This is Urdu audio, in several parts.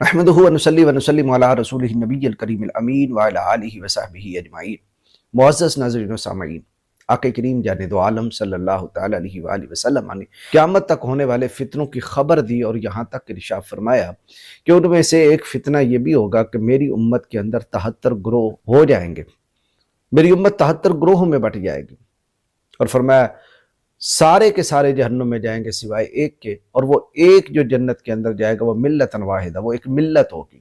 نحمدہ ونصلی ونسلم علی رسولہ النبی الکریم الامین وعلی آلہ وصحبہ اجمعین۔ معزز ناظرین و سامعین، آقا کریم جان دو عالم صلی اللہ تعالی علیہ وآلہ وسلم نے قیامت تک ہونے والے فتنوں کی خبر دی، اور یہاں تک ارشاد فرمایا کہ ان میں سے ایک فتنہ یہ بھی ہوگا کہ میری امت کے اندر 73 گروہ ہو جائیں گے، میری امت 73 گروہوں میں بٹ جائے گی، اور فرمایا سارے کے سارے جہنم میں جائیں گے سوائے ایک کے، اور وہ ایک جو جنت کے اندر جائے گا وہ ملتاً واحدہ، وہ ایک ملت ہوگی،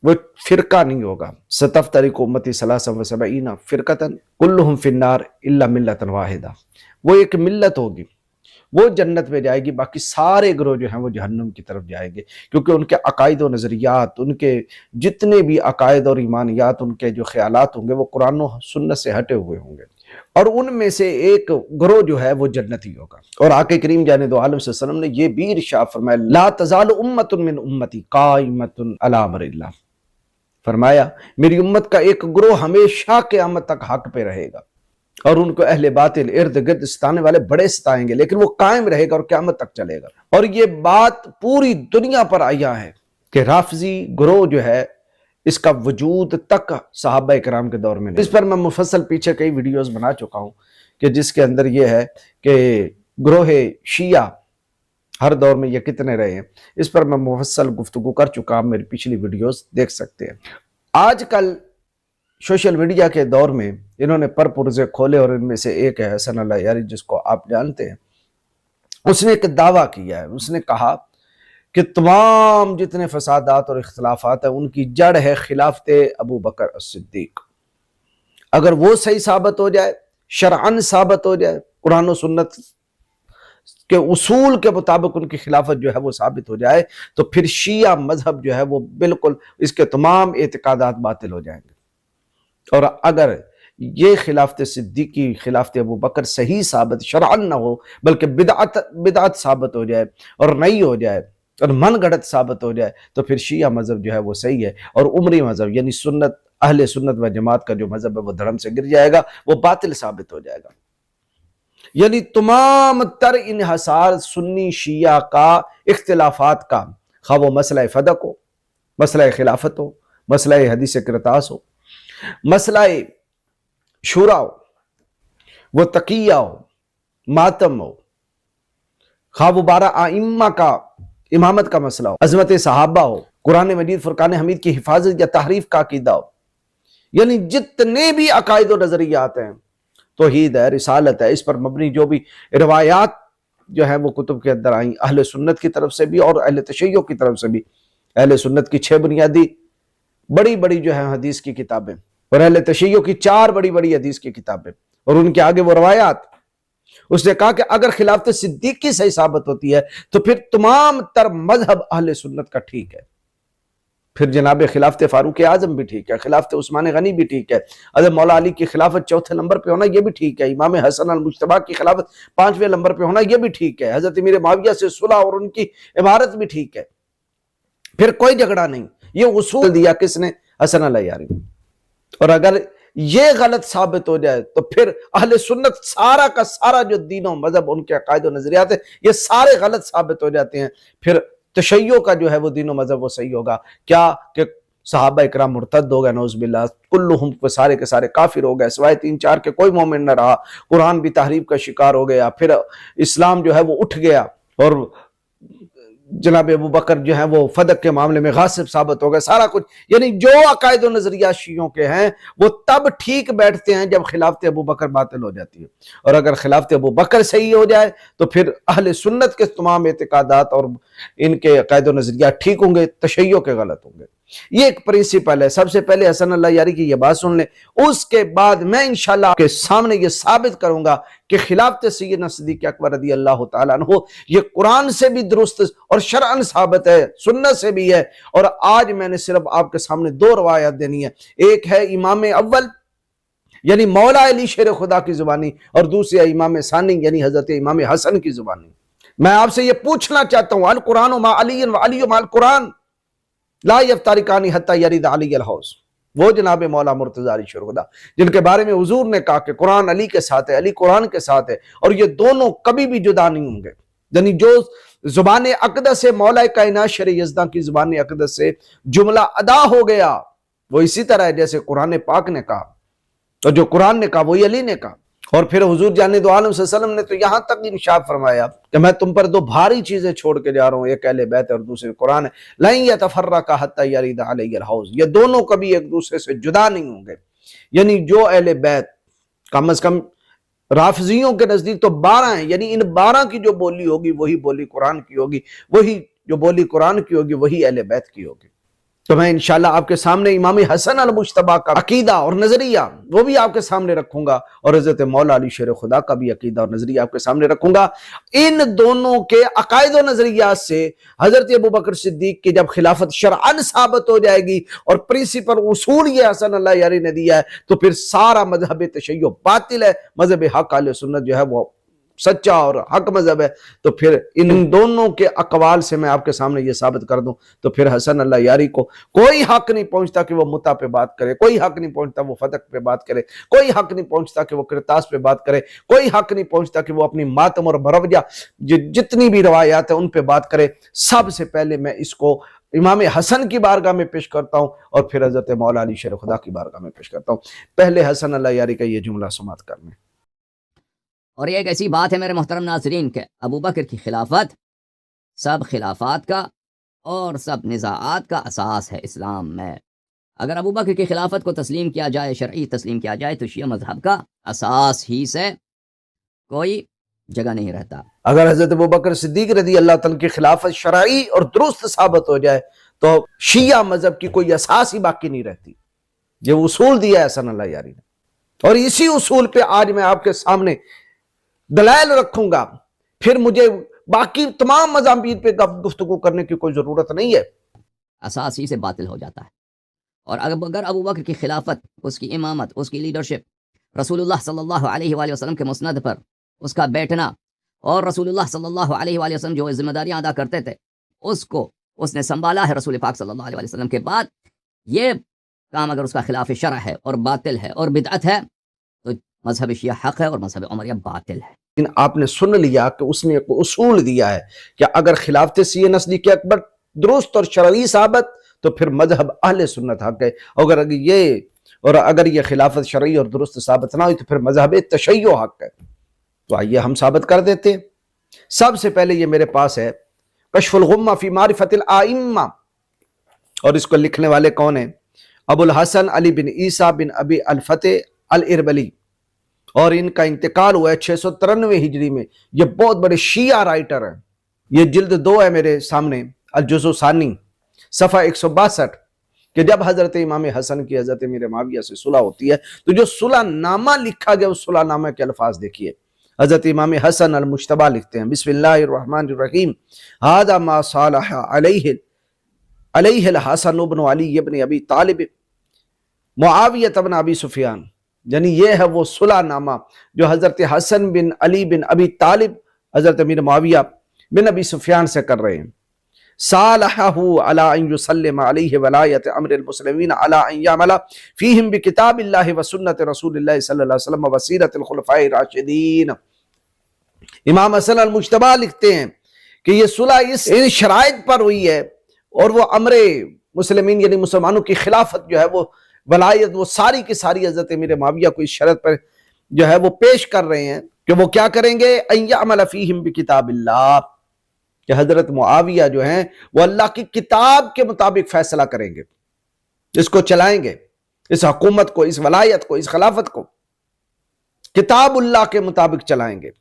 وہ فرقہ نہیں ہوگا۔ ستفترق امتی 73 فرقتاً کلہم فی النار الا ملتاً واحدہ، وہ ایک ملت ہوگی، وہ جنت میں جائے گی، باقی سارے گروہ جو ہیں وہ جہنم کی طرف جائیں گے، کیونکہ ان کے عقائد و نظریات، ان کے جتنے بھی عقائد اور ایمانیات، ان کے جو خیالات ہوں گے وہ قرآن و سنت سے ہٹے ہوئے ہوں گے، اور ان میں سے ایک گروہ جو ہے وہ جنتی ہوگا۔ اور آقا کریم جان دو عالم صلی اللہ علیہ وسلم نے یہ بھی ارشاد فرمایا لا تزال امت من امتی قائمۃ علی امر اللہ، فرمایا میری امت کا ایک گروہ ہمیشہ قیامت تک حق پہ رہے گا، اور ان کو اہل باطل ارد گرد ستانے والے بڑے ستائیں گے، لیکن وہ قائم رہے گا اور قیامت تک چلے گا۔ اور یہ بات پوری دنیا پر آیا ہے کہ رافضی گروہ جو ہے اس کا وجود تک صحابہ کرام کے دور میں نہیں۔ اس پر میں مفصل پیچھے کئی ویڈیوز بنا چکا ہوں کہ جس کے اندر یہ ہے کہ گروہ شیعہ ہر دور میں یہ کتنے رہے ہیں، اس پر میں مفصل گفتگو کر چکا ہوں، میری پچھلی ویڈیوز دیکھ سکتے ہیں۔ آج کل سوشل میڈیا کے دور میں انہوں نے پر پرزے کھولے، اور ان میں سے ایک ہے حسن اللہ یاری، جس کو آپ جانتے ہیں۔ اس نے ایک دعویٰ کیا ہے، اس نے کہا کہ تمام جتنے فسادات اور اختلافات ہیں ان کی جڑ ہے خلافت ابو بکر الصدیق۔ اگر وہ صحیح ثابت ہو جائے، شرعاً ثابت ہو جائے، قرآن و سنت کے اصول کے مطابق ان کی خلافت جو ہے وہ ثابت ہو جائے، تو پھر شیعہ مذہب جو ہے وہ بالکل اس کے تمام اعتقادات باطل ہو جائیں گے۔ اور اگر یہ خلافت صدیقی، خلافت ابو بکر صحیح ثابت شرعاً نہ ہو، بلکہ بدعت ثابت ہو جائے اور نئی ہو جائے اور من گھڑت ثابت ہو جائے، تو پھر شیعہ مذہب جو ہے وہ صحیح ہے، اور عمری مذہب یعنی سنت، اہل سنت و جماعت کا جو مذہب ہے وہ دھڑم سے گر جائے گا، وہ باطل ثابت ہو جائے گا۔ یعنی تمام تر انحصار سنی شیعہ کا اختلافات کا، خواہ وہ مسئلہ فدق ہو، مسئلہ خلافت ہو، مسئلہ حدیث کرتاس ہو، مسئلہ شورا ہو، وہ تقیہ ہو، ماتم ہو، خواہ وہ 12 ائمہ کا امامت کا مسئلہ ہو، عظمت صحابہ ہو، قرآن مجید فرقان حمید کی حفاظت یا تحریف کا عقیدہ ہو، یعنی جتنے بھی عقائد و نظریات ہیں، توحید ہے، رسالت ہے، اس پر مبنی جو بھی روایات جو ہیں وہ کتب کے اندر آئیں، اہل سنت کی طرف سے بھی اور اہل تشیع کی طرف سے بھی، اہل سنت کی 6 بنیادی بڑی بڑی جو ہیں حدیث کی کتابیں، اور اہل تشیع کی 4 بڑی بڑی حدیث کی کتابیں، اور ان کے آگے وہ روایات۔ اس نے کہا کہ اگر خلافت صدیقی صحیح ثابت ہوتی ہے تو پھر تمام تر مذہب اہل سنت کا ٹھیک ہے، پھر جناب خلافت فاروق اعظم بھی ٹھیک ہے، خلافت عثمان غنی بھی ٹھیک ہے، حضرت مولا علی کی خلافت 4تھے نمبر پہ ہونا یہ بھی ٹھیک ہے، امام حسن المجتبی کی خلافت 5ویں نمبر پہ ہونا یہ بھی ٹھیک ہے، حضرت امیر معاویہ سے صلح اور ان کی عمارت بھی ٹھیک ہے، پھر کوئی جھگڑا نہیں۔ یہ اصول دیا کس نے؟ حسن اللہ یاری۔ اور اگر یہ غلط ثابت ہو جائے تو پھر اہل سنت سارا کا سارا جو دین و مذہب، ان کے عقائد و نظریات ہیں، یہ سارے غلط ثابت ہو جاتے ہیں، پھر تشیع کا جو ہے وہ دین و مذہب وہ صحیح ہوگا۔ کیا کہ صحابہ اکرام مرتد ہو گئے، نعوذ باللہ، کلہم کو سارے کے سارے کافر ہو گئے، سوائے 3-4 کے کوئی مومن نہ رہا، قرآن بھی تحریف کا شکار ہو گیا، پھر اسلام جو ہے وہ اٹھ گیا، اور جناب ابو بکر جو ہیں وہ فدق کے معاملے میں غاصب ثابت ہو گئے، سارا کچھ۔ یعنی جو عقائد و نظریات شیعوں کے ہیں وہ تب ٹھیک بیٹھتے ہیں جب خلافت ابو بکر باطل ہو جاتی ہے، اور اگر خلافت ابو بکر صحیح ہو جائے تو پھر اہل سنت کے تمام اعتقادات اور ان کے عقائد و نظریات ٹھیک ہوں گے، تشیع کے غلط ہوں گے۔ یہ ایک پرنسپل ہے۔ سب سے پہلے حسن اللہ یاری کی یہ بات سن لیں، اس کے بعد میں انشاءاللہ آپ کے سامنے یہ ثابت کروں گا کہ خلافت سیدنا صدیق اکبر رضی اللہ تعالیٰ عنہ یہ قرآن سے بھی درست اور شرعاً ثابت ہے، سنت سے بھی ہے۔ اور آج میں نے صرف آپ کے سامنے 2 روایات دینی ہے، ایک ہے امام اول یعنی مولا علی شیر خدا کی زبانی، اور دوسری ہے امام ثانی یعنی حضرت امام حسن کی زبانی۔ میں آپ سے یہ پوچھنا چاہتا ہوں، القرآن مع علی و علی مع القرآن لا یفترقان حتی یرد علی الحوض، وہ جناب مولا مرتضی علی شیر خدا جن کے بارے میں حضور نے کہا کہ قرآن علی کے ساتھ ہے، علی قرآن کے ساتھ ہے، اور یہ دونوں کبھی بھی جدا نہیں ہوں گے۔ یعنی جو زبان اقدس سے مولا کائنات شرع یزداں کی زبان اقدس سے جملہ ادا ہو گیا، وہ اسی طرح ہے جیسے قرآن پاک نے کہا، تو جو قرآن نے کہا وہی علی نے کہا۔ اور پھر حضور جان دو عالم صلی اللہ علیہ وسلم نے تو یہاں تک ارشاد فرمایا کہ میں تم پر دو بھاری چیزیں چھوڑ کے جا رہا ہوں، ایک اہل بیت اور دوسری قرآن ہے، لن یتفرقا حتی یرد علی الحوض، یہ دونوں کبھی ایک دوسرے سے جدا نہیں ہوں گے۔ یعنی جو اہل بیت کم از کم رافضیوں کے نزدیک تو 12 ہیں، یعنی ان 12 کی جو بولی ہوگی وہی بولی قرآن کی ہوگی، وہی جو بولی قرآن کی ہوگی وہی اہل بیت کی ہوگی۔ تو میں انشاءاللہ آپ کے سامنے امام حسن المجتبی کا عقیدہ اور نظریہ وہ بھی آپ کے سامنے رکھوں گا، اور حضرت مولا علی شیر خدا کا بھی عقیدہ اور نظریہ آپ کے سامنے رکھوں گا۔ ان دونوں کے عقائد و نظریات سے حضرت ابوبکر صدیق کی جب خلافت شرعاً ثابت ہو جائے گی اور پرنسپل اصول یہ حسن اللہ یاری نے دیا ہے، تو پھر سارا مذہب تشیع باطل ہے، مذہب حق اہل سنت جو ہے وہ سچا اور حق مذہب ہے۔ تو پھر ان دونوں کے اقوال سے میں آپ کے سامنے یہ ثابت کر دوں تو پھر حسن اللہ یاری کو کوئی حق نہیں پہنچتا کہ وہ متا پہ بات کرے، کوئی حق نہیں پہنچتا وہ فتق پہ بات کرے، کوئی حق نہیں پہنچتا کہ وہ کرتاس پہ بات کرے، کوئی حق نہیں پہنچتا کہ وہ اپنی ماتم اور بروجہ جتنی بھی روایات ہیں ان پہ بات کرے۔ سب سے پہلے میں اس کو امام حسن کی بارگاہ میں پیش کرتا ہوں اور پھر حضرت مولا علی شیر خدا کی بارگاہ میں پیش کرتا ہوں۔ پہلے حسن اللہ یاری کا یہ جملہ سماعت کرنے۔ اور یہ ایک ایسی بات ہے میرے محترم ناظرین کہ ابوبکر کی خلافت سب خلافات کا اور سب نزاعات کا اساس ہے اسلام میں۔ اگر ابوبکر کی خلافت کو تسلیم کیا جائے، شرعی تسلیم کیا جائے، تو شیعہ مذہب کا اساس ہی سے کوئی جگہ نہیں رہتا۔ اگر حضرت ابوبکر صدیق رضی اللہ تعالیٰ کی خلافت شرعی اور درست ثابت ہو جائے تو شیعہ مذہب کی کوئی اساس ہی باقی نہیں رہتی۔ یہ اصول دیا ہے حسن اللہ یاری نے، اور اسی اصول پہ آج میں آپ کے سامنے دلائل رکھوں گا، پھر مجھے باقی تمام مضامین پہ گفتگو کرنے کی کوئی ضرورت نہیں ہے۔ اساس ہی سے باطل ہو جاتا ہے۔ اور اگر ابوبکر کی خلافت، اس کی امامت، اس کی لیڈرشپ، رسول اللہ صلی اللہ علیہ وآلہ وسلم کے مسند پر اس کا بیٹھنا، اور رسول اللہ صلی اللہ علیہ وآلہ وسلم جو ذمہ داریاں ادا کرتے تھے اس کو اس نے سنبھالا ہے رسول پاک صلی اللہ علیہ وآلہ وسلم کے بعد، یہ کام اگر اس کا خلاف شرع ہے اور باطل ہے اور بدعت ہے تو مذہب شیعہ حق ہے اور مذہب عمریہ باطل ہے۔ لیکن آپ نے سن لیا کہ اس نے ایک اصول دیا ہے کہ اگر خلافت سیئے صدیق اکبر درست اور شرعی ثابت تو پھر مذہب اہل سنت حق ہے، اگر یہ خلافت شرعی اور درست ثابت نہ ہوئی تو پھر مذہب تشیع حق ہے۔ تو آئیے ہم ثابت کر دیتے ہیں۔ سب سے پہلے یہ میرے پاس ہے کشف الغمہ فی معرفت الائمہ، اور اس کو لکھنے والے کون ہیں؟ ابو الحسن علی بن عیسیٰ بن ابی الفتح الاربلی، اور ان کا انتقال ہوا ہے 693 ہجری میں۔ یہ بہت بڑے شیعہ رائٹر ہیں۔ یہ جلد 2 ہے میرے سامنے، الجزء ثانی، صفحہ 162، کہ جب حضرت امام حسن کی حضرت امیر معاویہ سے صلح ہوتی ہے تو جو صلح نامہ لکھا گیا اس صلح نامہ کے الفاظ دیکھیے۔ حضرت امام حسن المجتبی لکھتے ہیں، بسم اللہ الرحمن الرحیم، ھذا ما صالح علیہ الحسن بن علی بن ابی طالب معاویہ بن ابی سفیان، یعنی یہ ہے وہ صلح نامہ جو حضرت حسن بن علی بن ابی طالب حضرت امیر معاویہ بن ابی سفیان سے کر رہے ہیں۔ صالحہ علی ان یسلم علیہ ولایت امر المسلمین علی ان یعمل فیہم بکتاب اللہ وسنت رسول اللہ صلی اللہ علیہ وسلم وسیرت الخلفاء الراشدین۔ امام حسن المجتبی لکھتے ہیں کہ یہ صلح ان شرائط پر ہوئی ہے، اور وہ امر مسلمین یعنی مسلمانوں کی خلافت جو ہے وہ ولایت وہ ساری کی ساری حضرت امیر معاویہ کو اس شرط پر جو ہے وہ پیش کر رہے ہیں کہ وہ کیا کریں گے؟ ان یعمل فیہم بکتاب اللہ، کہ حضرت معاویہ جو ہیں وہ اللہ کی کتاب کے مطابق فیصلہ کریں گے، اس کو چلائیں گے، اس حکومت کو، اس ولایت کو، اس خلافت کو کتاب اللہ کے مطابق چلائیں گے،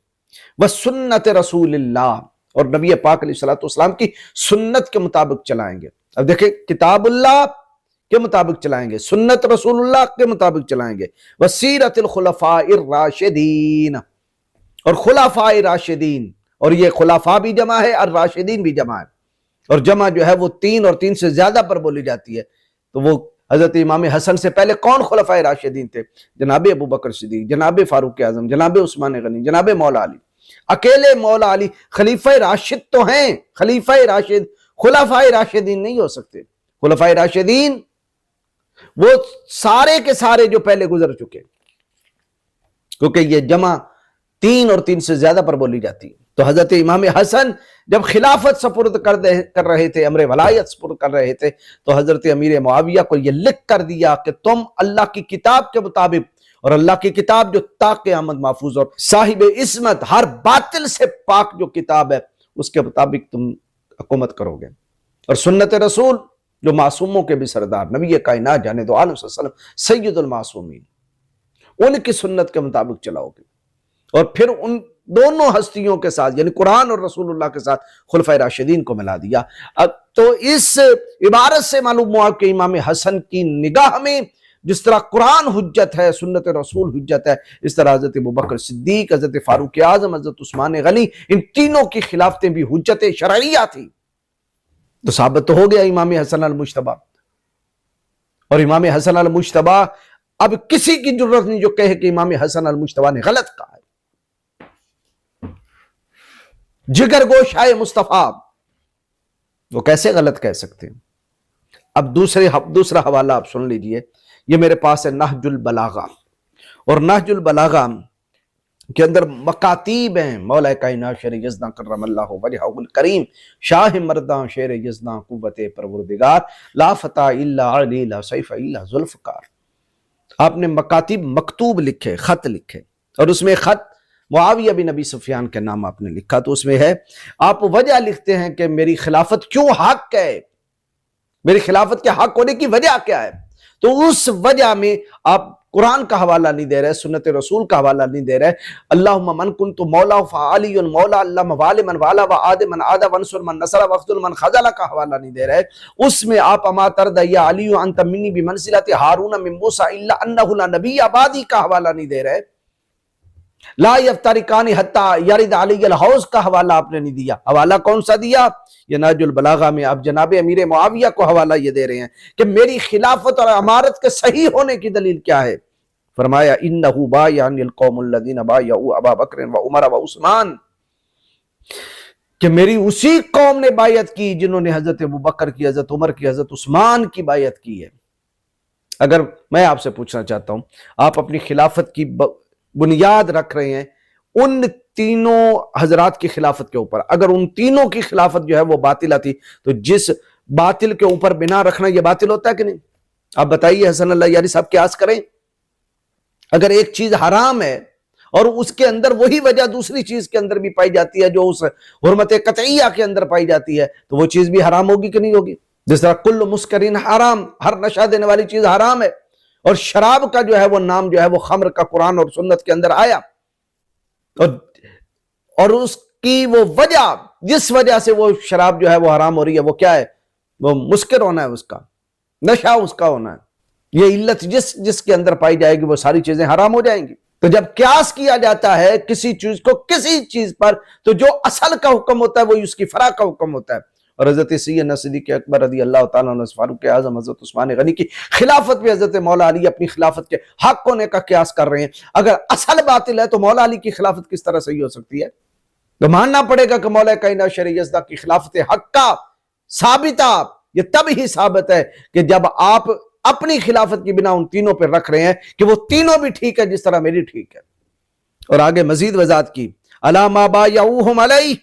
وسنت رسول اللہ، اور نبی پاک علیہ السلام کی سنت کے مطابق چلائیں گے۔ اب دیکھیں، کتاب اللہ کے مطابق چلائیں گے، سنت رسول اللہ کے مطابق چلائیں گے، وسیرت الخلفاء الراشدین، اور خلفاء راشدین، اور یہ خلفاء بھی جمع ہے اور راشدین بھی جمع ہے، اور جمع جو ہے وہ 3 اور 3 سے زیادہ پر بولی جاتی ہے۔ تو وہ حضرت امام حسن سے پہلے کون خلفاء راشدین تھے؟ جناب ابو بکر صدیق، جناب فاروق اعظم، جناب عثمان غنی، جناب مولا علی۔ اکیلے مولا علی خلیفہ راشد تو ہیں، خلیفہ راشد، خلفاء راشدین نہیں ہو سکتے۔ خلفاء راشدین وہ سارے کے سارے جو پہلے گزر چکے، کیونکہ یہ جمع 3 اور 3 سے زیادہ پر بولی جاتی ہے۔ تو حضرت امام حسن جب خلافت سپرد کر رہے تھے، امر ولایت سپرد کر رہے تھے، تو حضرت امیر معاویہ کو یہ لکھ کر دیا کہ تم اللہ کی کتاب کے مطابق، اور اللہ کی کتاب جو تا قیامت محفوظ اور صاحب عصمت ہر باطل سے پاک جو کتاب ہے، اس کے مطابق تم حکومت کرو گے، اور سنت رسول جو معصوموں کے بھی سردار نبی کائنات جانے دو عالم صلی اللہ علیہ وسلم سید المعصومین، ان کی سنت کے مطابق چلاؤ گے، اور پھر ان دونوں ہستیوں کے ساتھ یعنی قرآن اور رسول اللہ کے ساتھ خلفائے راشدین کو ملا دیا۔ تو اس عبارت سے معلوم ہوا کہ امام حسن کی نگاہ میں جس طرح قرآن حجت ہے، سنت رسول حجت ہے، اس طرح حضرت ابوبکر صدیق، حضرت فاروق اعظم، حضرت عثمان غنی، ان تینوں کی خلافتیں بھی حجت شرعیہ تھی۔ تو ثابت تو ہو گیا امام حسن المجتبی، اور امام حسن المجتبی اب کسی کی جرت نہیں جو کہے کہ امام حسن المجتبی نے غلط کہا ہے۔ جگر گوشائے مصطفیٰ، وہ کیسے غلط کہہ سکتے ہیں؟ اب دوسرا حوالہ آپ سن لیجئے، یہ میرے پاس ہے نہج البلاغہ، اور نہج البلاغہ کے اندر مکاتیب ہیں مولا کائنات شیر یزداں کرم اللہ وجہہ الکریم، شاہ مرداں شیر یزداں قوت پروردگار، لا فتح الا علی لا سیف الا ذوالفقار۔ آپ نے مکاتیب مکتوب لکھے، خط لکھے، اور اس میں خط معاویہ بن ابی سفیان کے نام آپ نے لکھا، تو اس میں ہے آپ وجہ لکھتے ہیں کہ میری خلافت کیوں حق ہے، میری خلافت کے حق ہونے کی وجہ کیا ہے، تو اس وجہ میں آپ قرآن کا حوالہ نہیں دے رہے، سنت رسول کا حوالہ نہیں دے رہے، اللہم من کنت مولا فعلی مولا اللہ وال من والا وعاد من عاد وانصر من نصر واخذل من خذل کا حوالہ نہیں دے رہے۔ اس میں آپ اما ترد یا علی انت منی بمنزلت ہارون من موسیٰ الا انہ لا نبی آبادی کا حوالہ نہیں دے رہے، لا یفترقان حتی یرد علی الحوض کا حوالہ آپ نے نہیں دیا۔ حوالہ کون سا دیا؟ یہ نہج البلاغہ میں آپ جناب امیر معاویہ کو حوالہ یہ دے رہے ہیں کہ میری خلافت اور امارت کے صحیح ہونے کی دلیل کیا ہے؟ فرمایا انہ بایعنی القوم الذین بایعوا ابا بکر و عمر و عثمان، کہ میری اسی قوم نے بایعت کی جنہوں نے حضرت ابوبکر کی، حضرت عمر کی، حضرت عثمان کی بایعت کی ہے۔ اگر میں آپ سے پوچھنا چاہتا ہوں، آپ اپنی خلافت کی بنیاد رکھ رہے ہیں ان تینوں حضرات کی خلافت کے اوپر، اگر ان تینوں کی خلافت جو ہے وہ باطلہ تھی، تو جس باطل کے اوپر بنا رکھنا یہ باطل ہوتا ہے کہ نہیں؟ آپ بتائیے حسن اللہ یاری صاحب قیاس کریں، اگر ایک چیز حرام ہے اور اس کے اندر وہی وجہ دوسری چیز کے اندر بھی پائی جاتی ہے جو اس حرمت قطعیہ کے اندر پائی جاتی ہے، تو وہ چیز بھی حرام ہوگی کہ نہیں ہوگی؟ جس طرح کل مسکرین حرام، ہر نشہ دینے والی چیز حرام ہے، اور شراب کا جو ہے وہ نام جو ہے وہ خمر کا قرآن اور سنت کے اندر آیا، اور اس کی وہ وجہ جس وجہ سے وہ شراب جو ہے وہ حرام ہو رہی ہے وہ کیا ہے؟ وہ مسکر ہونا ہے، اس کا نشہ اس کا ہونا ہے۔ یہ علت جس کے اندر پائی جائے گی وہ ساری چیزیں حرام ہو جائیں گی۔ تو جب قیاس کیا جاتا ہے کسی چیز کو کسی چیز پر، تو جو اصل کا حکم ہوتا ہے وہی اس کی فرع کا حکم ہوتا ہے۔ اور حضرت سیدنا صدیق اکبر رضی اللہ تعالیٰ عنہ، فاروق اعظم، حضرت عثمان غنی کی خلافت بھی حضرت مولا علی اپنی خلافت کے حق ہونے کا قیاس کر رہے ہیں۔ اگر اصل باطل ہے تو مولا علی کی خلافت کس طرح صحیح ہو سکتی ہے؟ تو ماننا پڑے گا کہ مولا کائنات شیر یزداں کی خلافت حق کا ثابتہ یہ تب ہی ثابت ہے کہ جب آپ اپنی خلافت کی بنا ان تینوں پر رکھ رہے ہیں کہ وہ تینوں بھی ٹھیک ہے جس طرح میری ٹھیک ہے۔ اور آگے مزید وضاحت کی، الا ما بایعوہم علیہ،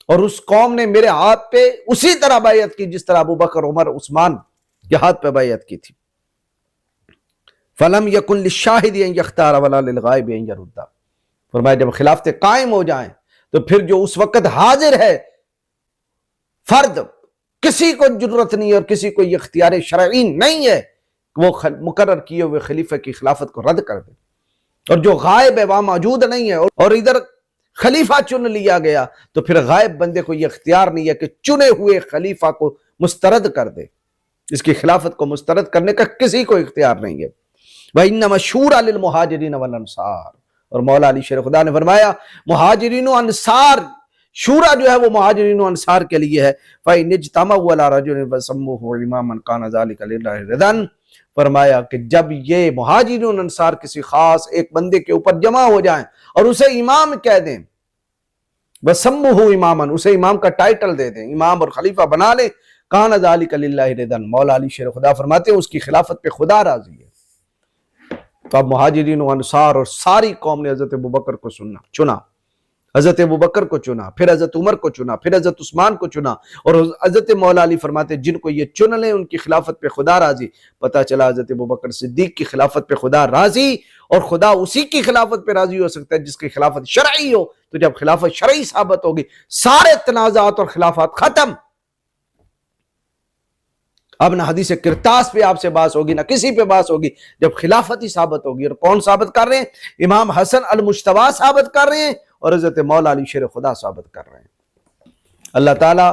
اور اس قوم نے میرے ہاتھ پہ اسی طرح بیعت کی جس طرح ابوبکر، عمر، عثمان کے ہاتھ پہ بیعت کی تھی۔ فلم یکن للشاہد ان یختار ولا للغائب ان یرد، فرمایا جب خلافتیں قائم ہو جائیں تو پھر جو اس وقت حاضر ہے فرد، کسی کو جرت نہیں اور کسی کو یہ اختیار شرعی نہیں ہے کہ وہ مقرر کیے ہوئے خلیفہ کی خلافت کو رد کر دے، اور جو غائب ہے وہاں موجود نہیں ہے اور ادھر خلیفہ چن لیا گیا، تو پھر غائب بندے کو یہ اختیار نہیں ہے کہ چنے ہوئے خلیفہ کو مسترد کر دے، اس کی خلافت کو مسترد کرنے کا کسی کو اختیار نہیں ہے۔ وَإِنَّمَا الشُّورَىٰ لِلْمُهَاجِرِينَ وَالْأَنصَارِ، اور مولا علی شیر خدا نے فرمایا مہاجرین و انصار، شورا جو ہے وہ مہاجرین و انصار کے لیے ہے۔ فَإِنِ اجْتَمَعُوا عَلَىٰ رَجُلٍ فَسَمُّوهُ إِمَامًا كَانَ ذَلِكَ لِلَّهِ رِضًا، فرمایا کہ جب یہ مہاجرین و انصار کسی خاص ایک بندے کے اوپر جمع ہو جائیں اور اسے امام کہہ دیں، وَسَمُّوهُ إِمَامًا، اسے امام کا ٹائٹل دے دیں، امام اور خلیفہ بنا لیں، كَانَ ذَلِكَ لِلَّهِ رِضًا، مولا علی شیر خدا فرماتے ہیں اس کی خلافت پہ خدا راضی ہے۔ تو اب مہاجرین و انصار اور ساری قوم نے حضرت ابوبکر کو چنا، حضرت ابوبکر کو چنا، پھر حضرت عمر کو چنا، پھر حضرت عثمان کو چنا، اور حضرت مولا علی فرماتے ہیں جن کو یہ چن لیں ان کی خلافت پہ خدا راضی۔ پتہ چلا حضرت ابوبکر صدیق کی خلافت پہ خدا راضی، اور خدا اسی کی خلافت پہ راضی ہو سکتا ہے جس کی خلافت شرعی ہو۔ تو جب خلافت شرعی ثابت ہوگی سارے تنازعات اور خلافات ختم۔ اب نہ حدیث کرتاس پہ آپ سے بحث ہوگی، نہ کسی پہ بحث ہوگی، جب خلافت ہی ثابت ہوگی۔ اور کون ثابت کر رہے ہیں؟ امام حسن المجتبی ثابت کر رہے ہیں، اور حضرت مولا علی شیر خدا ثابت کر رہے ہیں۔ اللہ تعالیٰ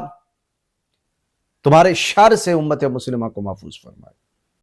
تمہارے شر سے امت مسلمہ کو محفوظ فرمائے۔